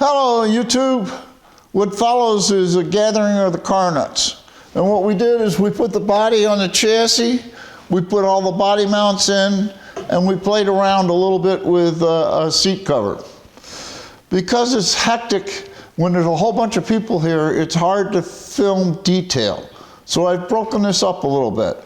Hello YouTube. What follows is a gathering of the car nuts. And what we did is we put the body on the chassis, we put all the body mounts in, and we played around a little bit with a seat cover. Because it's hectic, when there's a whole bunch of people here, it's hard to film detail. So I've broken this up a little bit.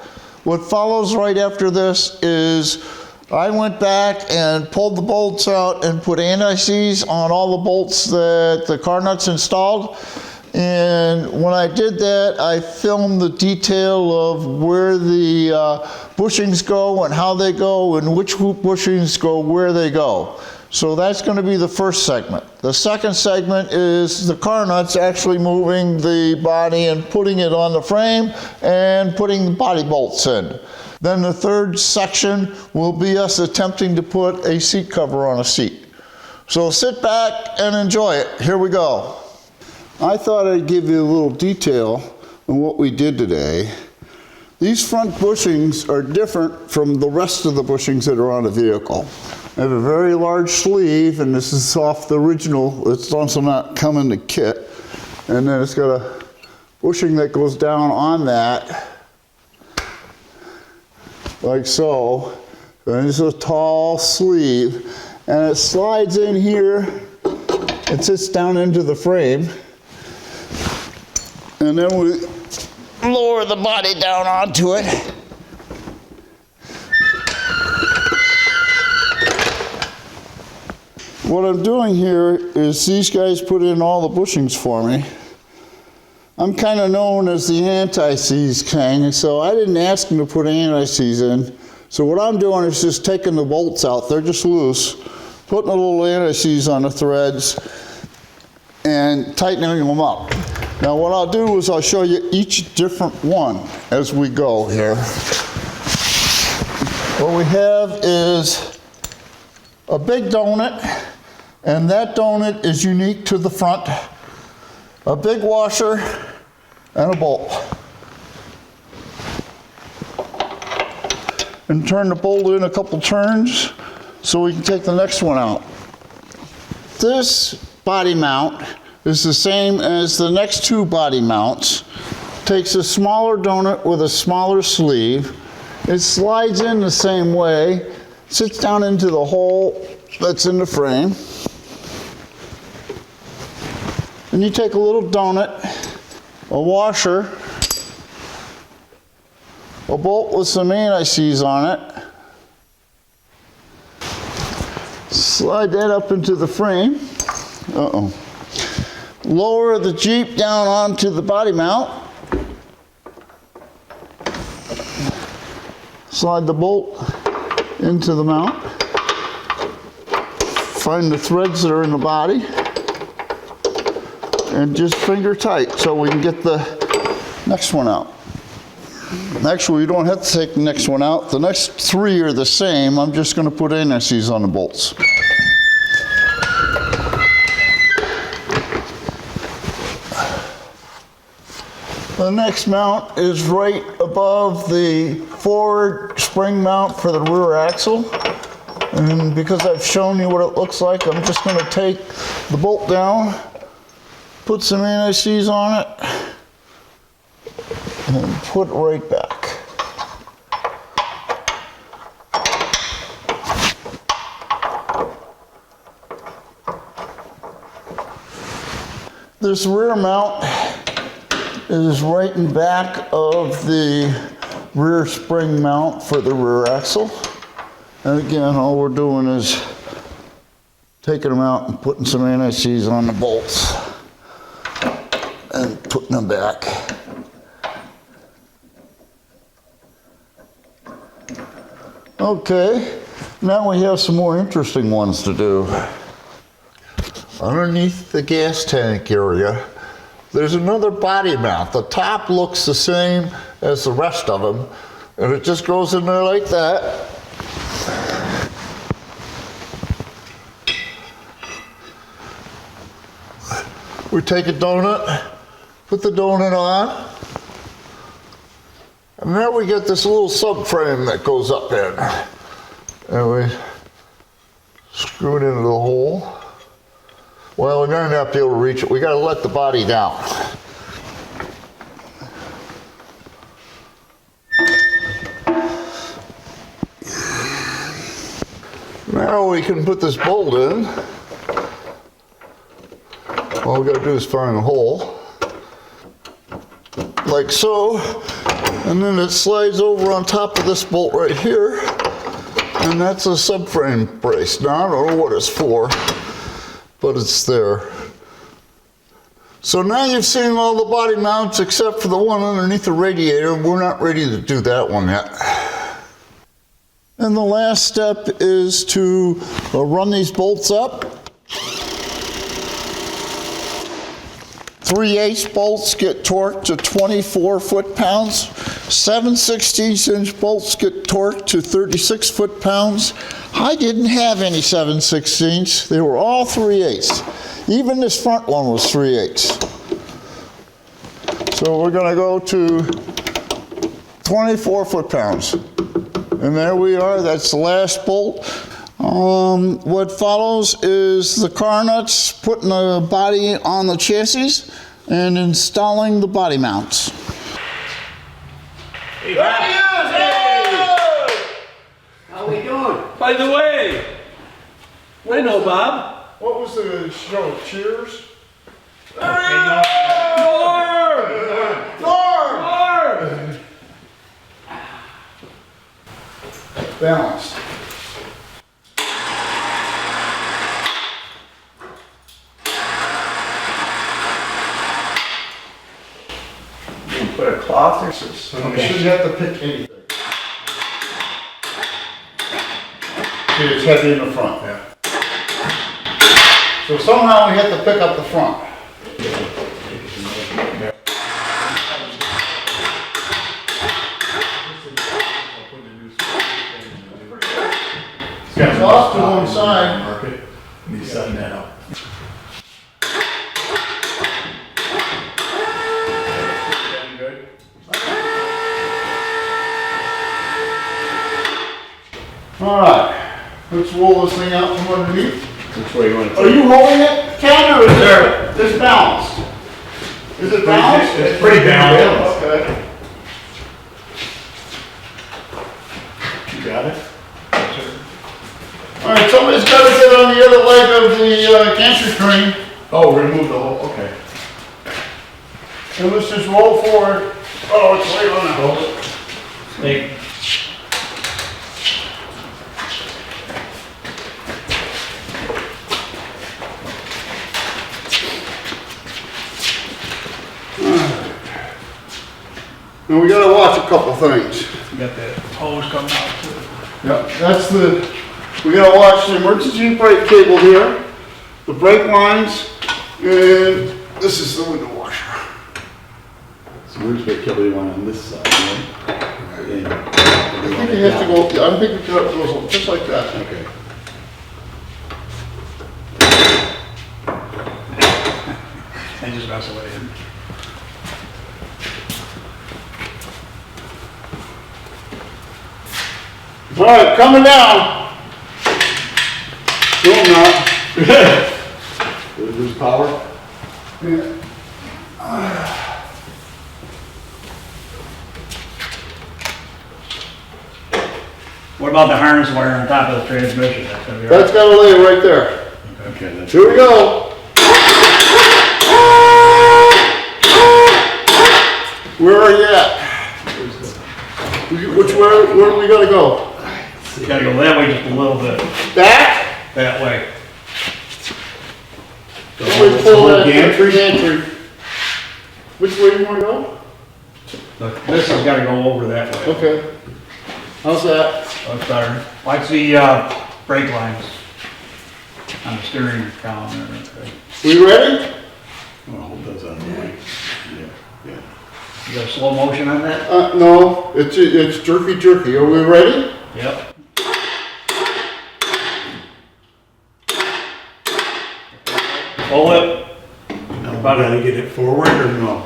What follows right after this is I went back and pulled the bolts out and put anti-seize on all the bolts that the car nuts installed. And when I did that, I filmed the detail of where the bushings go and how they go and which bushings go where they go. So that's going to be the first segment. The second segment is the car nuts actually moving the body and putting it on the frame and putting the body bolts in. Then the third section will be us attempting to put a seat cover on a seat. So sit back and enjoy it. Here we go. I thought I'd give you a little detail on what we did today. These front bushings are different from the rest of the bushings that are on the vehicle. I have a very large sleeve, and this is off the original. It's also not come in the kit. And then it's got a bushing that goes down on that, like so. And it's a tall sleeve, and it slides in here. It sits down into the frame. And then we lower the body down onto it. What I'm doing here is these guys put in all the bushings for me. I'm kind of known as the anti-seize king, so I didn't ask them to put anti-seize in. So what I'm doing is just taking the bolts out, they're just loose, putting a little anti-seize on the threads, and tightening them up. Now what I'll do is I'll show you each different one as we go here. What we have is a big donut, and that donut is unique to the front. A big washer and a bolt. And turn the bolt in a couple turns so we can take the next one out. This body mount is the same as the next two body mounts. Takes a smaller donut with a smaller sleeve. It slides in the same way, sits down into the hole that's in the frame. And you take a little donut, a washer, a bolt with some anti-seize on it, slide that up into the frame. Lower the Jeep down onto the body mount. Slide the bolt into the mount. Find the threads that are in the body. And just finger tight so we can get the next one out. Actually, you don't have to take the next one out. The next three are the same. I'm just going to put anti-seize on the bolts. The next mount is right above the forward spring mount for the rear axle. And because I've shown you what it looks like, I'm just going to take the bolt down, put some anti-seize on it, and put it right back. This rear mount is right in back of the rear spring mount for the rear axle. And again, all we're doing is taking them out and putting some anti-seize on the bolts and putting them back. Okay, now we have some more interesting ones to do. Underneath the gas tank area, there's another body mount. The top looks the same as the rest of them, and it just goes in there like that. We take a donut, put the donut on, and there we get this little subframe that goes up in. And we screw it into the hole. Well, we're going to have to be able to reach it. We got to let the body down. Now we can put this bolt in. All we got to do is find a hole, like so, and then it slides over on top of this bolt right here, and that's a subframe brace. Now I don't know what it's for, but it's there. So now you've seen all the body mounts except for the one underneath the radiator. We're not ready to do that one yet. And the last step is to run these bolts up. 3/8 bolts get torqued to 24 foot-pounds. 7/16" bolts get torqued to 36 foot-pounds. I didn't have any 7/16. They were all 3/8. Even this front one was 3/8. So we're going to go to 24 foot-pounds. And there we are. That's the last bolt. What follows is the car nuts, putting the body on the chassis, and installing the body mounts. Hey, Bob. Hey! How we doing? By the way, I know Bob. What was the show? Cheers? Norm! Balanced. Put a cloth or something. You shouldn't have to pick anything. See, it's heavy in the front. Yeah. So somehow we have to pick up the front. It's off to one side. Market, and he's setting that up. All right, let's roll this thing out from underneath. Which way you want to Are you holding it, Ken, or is it balanced? Is it balanced? It's pretty balanced. Okay. You got it? All right, somebody's got to get on the other leg of the gantry crane. Oh, remove the whole, okay. And let's just roll forward. Oh, it's right on the hole. Hey. And we got to watch a couple things. You got the hose coming out too. Yep, that's we got to watch the emergency brake cable here, the brake lines, and this is the window washer. So where's the killer one on this side, right? I think it has to go, I think it goes just like that. Okay. And just mess away. All right, coming down. No, I'm not. Did it lose power? Yeah. What about the harness wire on top of the transmission? That's gonna be That's got to lay right there. Okay, that's. Here we go. Where are you at? Where do we got to go? You gotta go that way just a little bit. Back? That way. Somebody pull that gantry. Which way do you want to go? Look, this has gotta go over that way. Okay. How's that? That's better. Watch the brake lines on the steering column there. Okay. We ready? Well, hold those on the way. Yeah. You got slow motion on that? No, it's jerky. Are we ready? Yep. Pull it. Now, we gotta get it forward or no?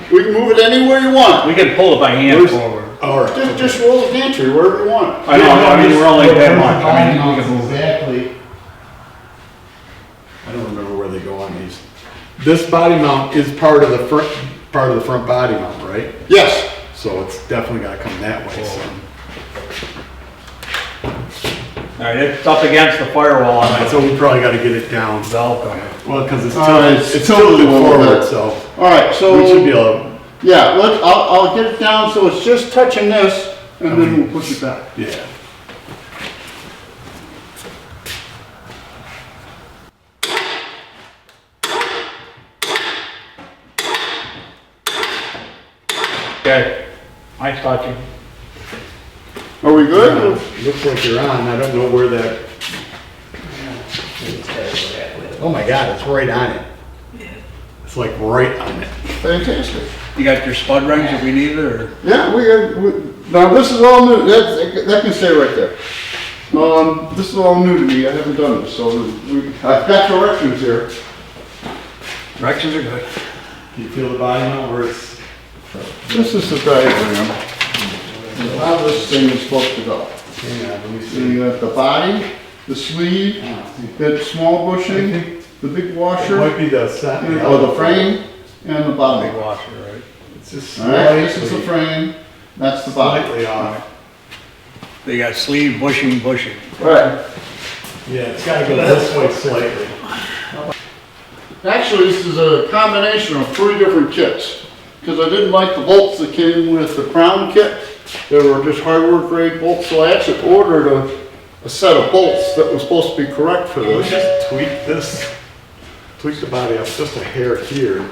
We can move it anywhere you want. We can pull it by hand forward. All right. Just roll the gantry wherever you want. I know, I mean, we're only that much. I mean, we can move it. Exactly. I don't remember where they go on these. This body mount is part of the front body mount, right? Yes. So it's definitely gotta come that way, so. All right, it's up against the firewall on that. So we probably gotta get it down. Welcome. Well, cause it's All right, tilted, it's tilted tilted a little forward, bit. so. All right, so. We should be able, Yeah, I'll get it down so it's just touching this, and then we'll push it back. yeah. Okay, nice touching. Are we good? Looks like you're on, I don't know where that. Oh my God, it's right on it. It's like right on it. Fantastic. You got your spud rings if we need it, or? Yeah, now this is all new, that can stay right there. This is all new to me, I haven't done this, so I've got directions here. Directions are good. Do you feel the body mount where it's? This is the diagram. How this thing is supposed to go. Yeah, let me So see. you got the body, the sleeve, that small bushing, the big It washer, might be the set. or the frame, and the Big bottom. washer, right? It's just All right, this is the slightly, frame, that's the body. slightly off. They got sleeve, bushing. Right. Yeah, it's gotta go this way slightly. Actually, this is a combination of 3 different kits, because I didn't like the bolts that came with the crown kit. They were just hardware grade bolts, so I actually ordered a set of bolts that was supposed to be correct for Let's this. just tweak the body up just a hair here.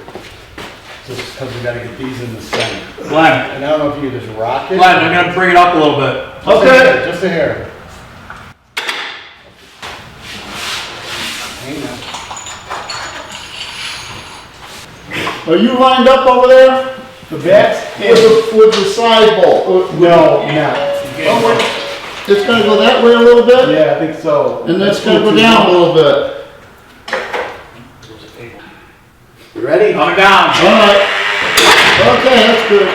Just because we gotta get these in the center. Glenn, And I don't know if you just rock it. Glenn, I'm gonna bring it up a little bit. Okay. Just a hair. Are you lined up over there? The backs? With the side bolt? No, no. Oh, wait. It's gonna go that way a little bit? Yeah, I think so. And that's gonna go down a little bit. You ready? Going down. All right. Okay, that's good.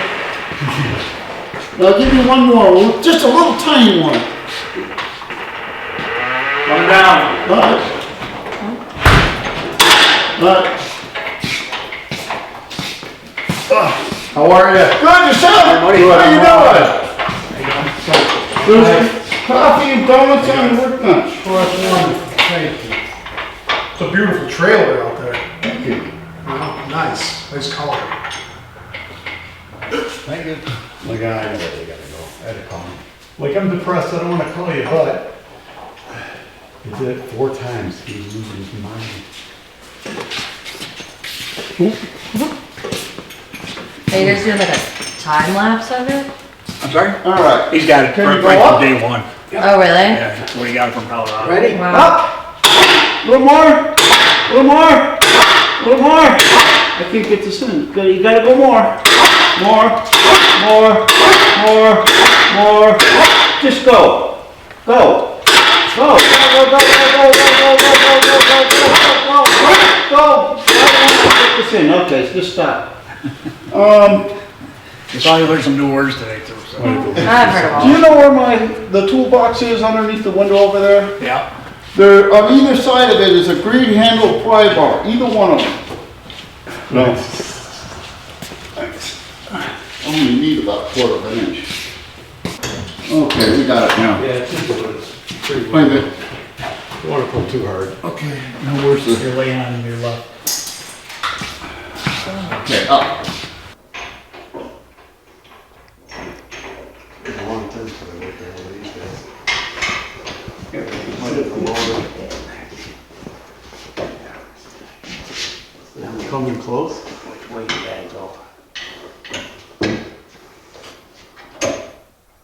Now I'll give you one more, just a little tiny one. Going down. All right. All right. How are you? Good, yourself? buddy. How you doing? There's coffee and donuts on the workbench. Thank you. It's a beautiful trailer out there. Thank you. Wow, nice color. Thank you. Like, I know where they gotta go. I had to call him. Like, I'm depressed, I don't wanna call you, but he did it 4 times. He was losing his mind. Are you guys doing like a time lapse of it? I'm sorry? All right. He's got it Can you right go up? from day one. Oh, really? Yeah, that's where he got it from Colorado. Ready? Wow. Up. A little more. A little more. A little more. I can't get this in. You gotta go more. More. More. More. More. Just go. Go. Go. Go. Go. Go. Go. Go. Go. Go. Go. Go. Go. Go. I don't want to get this in. Okay, just stop. You saw you learned some new words today too, so. I've heard of Do you all. know where the toolbox is underneath the window over there? Yeah. There, on either side of it is a green handled pry bar, either one of them. No. Thanks. Only need about a quarter of an inch. Okay, we got it now. Yeah, it's just, it's pretty Wait a minute. You wanna pull too hard. Okay, now where's the, You're laying on your left. okay, up. It's a long term for the work there, what these guys. Coming close? Which way you gotta go?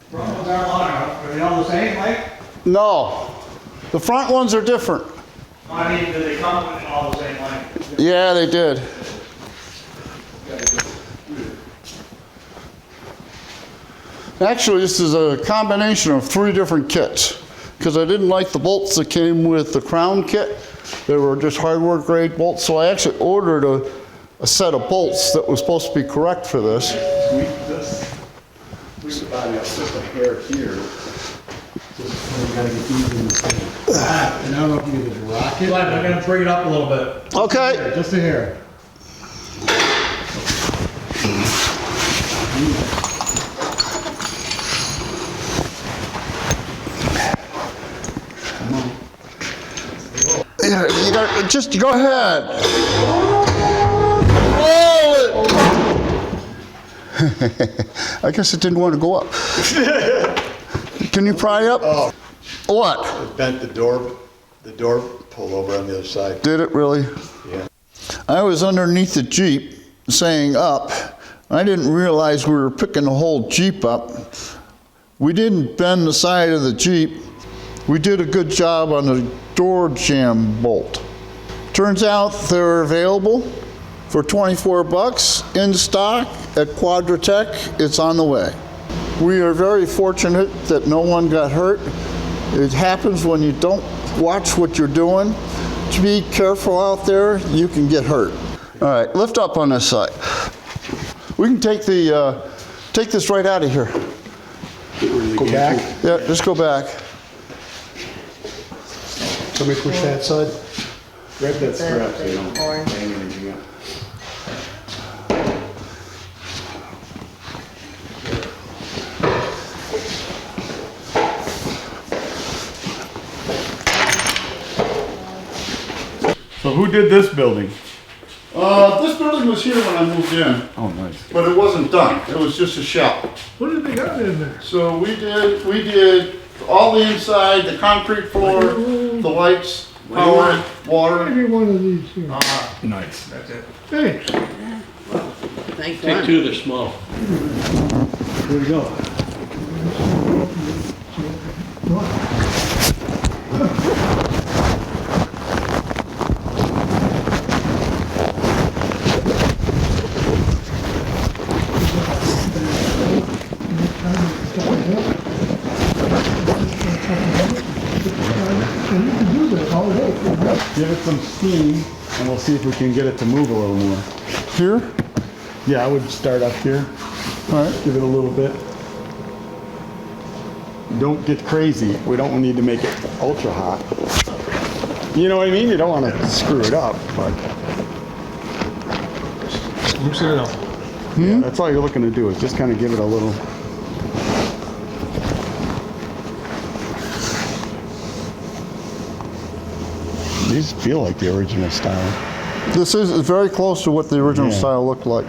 Front ones aren't long enough. Are they all the same, Mike? No, the front ones are different. I mean, do they come with all the same length? Yeah, they did. Actually, this is a combination of 3 different kits, because I didn't like the bolts that came with the crown kit. They were just hardware grade bolts, so I actually ordered a set of bolts that was supposed to be correct for this. Tweak this. Tweak the body up just a hair here. Just gotta get these in the thing. And I don't know if you can just rock it. I'm gonna bring it up a little bit. Okay. Just a hair. Yeah, you got just go ahead. Roll it. I guess it didn't want to go up. Can you pry up? Oh. What? It bent the door pulled over on the other side. Did it really? Yeah. I was underneath the Jeep saying up. I didn't realize we were picking the whole Jeep up. We didn't bend the side of the Jeep. We did a good job on the door jamb bolt. Turns out they're available for 24 bucks in stock at Quadratech. It's on the way. We are very fortunate that no one got hurt. It happens when you don't watch what you're doing. To be careful out there, you can get hurt. All right, lift up on this side. We can take this right out of here. Go back. Yeah, just go back. Somebody push that side. Grab that strap so you don't Orange. hang anything up. So who did this building? This building was here when I moved in, Oh, nice. but it wasn't done. It was just a shell. What did they got in there? So we did all the inside, the concrete floor, the lights, power, water. Maybe one of these here. Nice. Thanks. Take two, they're small. Here we go. Give it some steam and we'll see if we can get it to move a little more. Here? Yeah, I would start up here. All right. Give it a little bit. Don't get crazy. We don't need to make it ultra hot. You know what I mean? You don't want to screw it up, but Loosen it up. yeah, that's all you're looking to do is just kind of give it a little. These feel like the original style. This is very close to what the original Yeah. style looked like.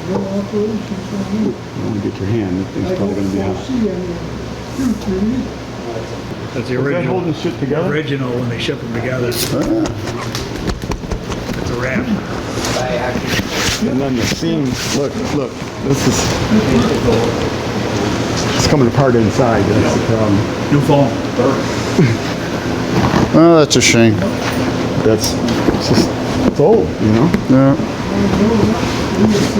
You don't want to get your hand. That thing's probably going to be hot. That's the Is that original. holding shit together? Original when they ship them together. It's a wrap. And then the seam, look, this is, it's coming apart inside, that's the problem. New phone. Oh, that's a shame. It's just, it's old, you know? Yeah.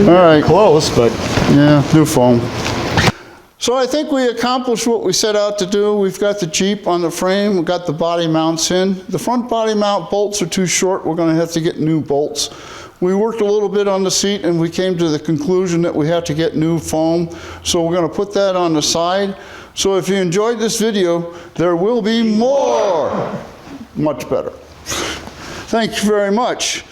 All right. Close, but Yeah, new foam. So I think we accomplished what we set out to do. We've got the Jeep on the frame, we've got the body mounts in. The front body mount bolts are too short, we're gonna have to get new bolts. We worked a little bit on the seat and we came to the conclusion that we had to get new foam. So we're gonna put that on the side. So if you enjoyed this video, there will be more. Much better. Thank you very much.